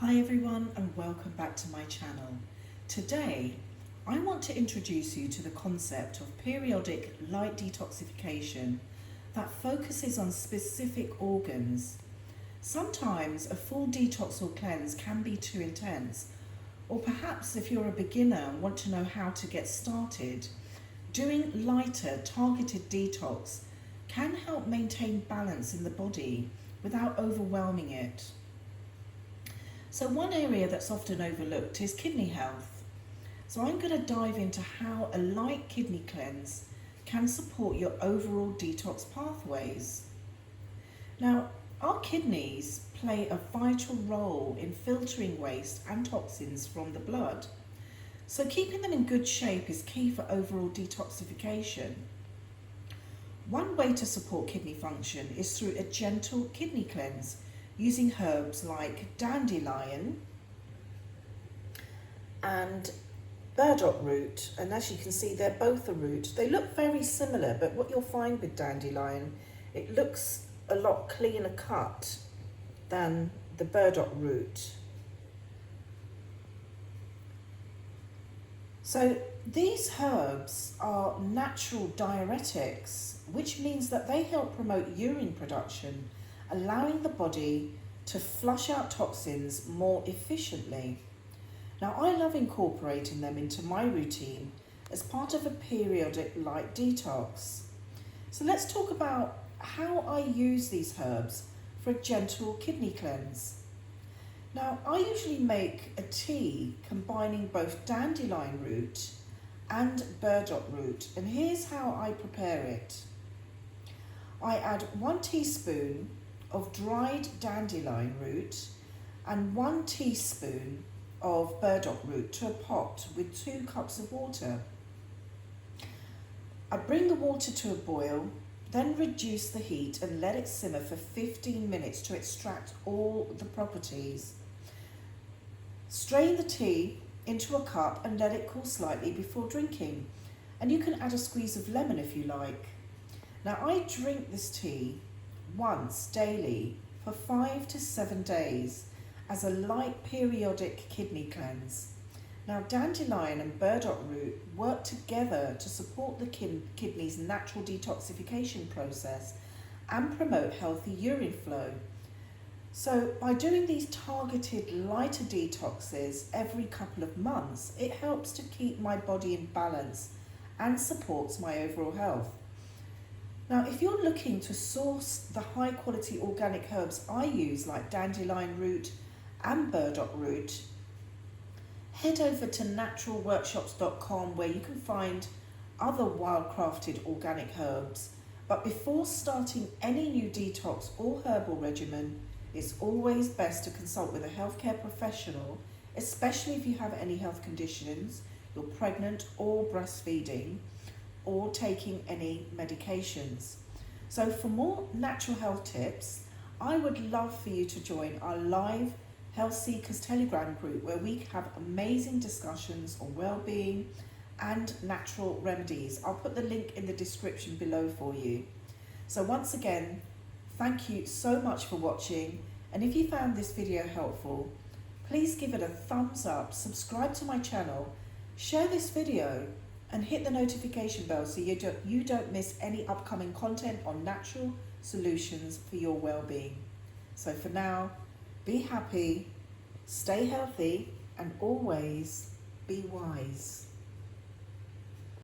Hi everyone and welcome back to my channel. Today I want to introduce you to the concept of periodic light detoxification that focuses on specific organs. Sometimes a full detox or cleanse can be too intense, or perhaps if you're a beginner and want to know how to get started, doing lighter targeted detox can help maintain balance in the body without overwhelming it. So one area that's often overlooked is kidney health. So I'm going to dive into how a light kidney cleanse can support your overall detox pathways. Now, our kidneys play a vital role in filtering waste and toxins from the blood. So keeping them in good shape is key for overall detoxification. One way to support kidney function is through a gentle kidney cleanse using herbs like dandelion and burdock root. And as you can see, they're both a root. They look very similar, but what you'll find with dandelion, it looks a lot cleaner cut than the burdock root. So these herbs are natural diuretics, which means that they help promote urine production, allowing the body to flush out toxins more efficiently. Now, I love incorporating them into my routine as part of a periodic light detox. So let's talk about how I use these herbs for a gentle kidney cleanse. Now, I usually make a tea combining both dandelion root and burdock root, and here's how I prepare it. I add 1 teaspoon of dried dandelion root and 1 teaspoon of burdock root to a pot with 2 cups of water. I bring the water to a boil, then reduce the heat and let it simmer for 15 minutes to extract all the properties. Strain the tea into a cup and let it cool slightly before drinking, and you can add a squeeze of lemon if you like. Now, I drink this tea once daily for 5 to 7 days as a light periodic kidney cleanse. Now, dandelion and burdock root work together to support the kidney's natural detoxification process and promote healthy urine flow. So by doing these targeted lighter detoxes every couple of months, it helps to keep my body in balance and supports my overall health. Now, if you're looking to source the high quality organic herbs I use, like dandelion root and burdock root, head over to naturalworkshops.com where you can find other wildcrafted organic herbs. But before starting any new detox or herbal regimen, it's always best to consult with a healthcare professional, especially if you have any health conditions, you're pregnant or breastfeeding, or taking any medications. So for more natural health tips, I would love for you to join our live Health Seekers Telegram group, where we have amazing discussions on well-being and natural remedies. I'll put the link in the description below for you. So once again, thank you so much for watching, and if you found this video helpful, please give it a thumbs up, subscribe to my channel, share this video, and hit the notification bell so you don't miss any upcoming content on natural solutions for your well-being. So for now, be happy, stay healthy, and always be wise.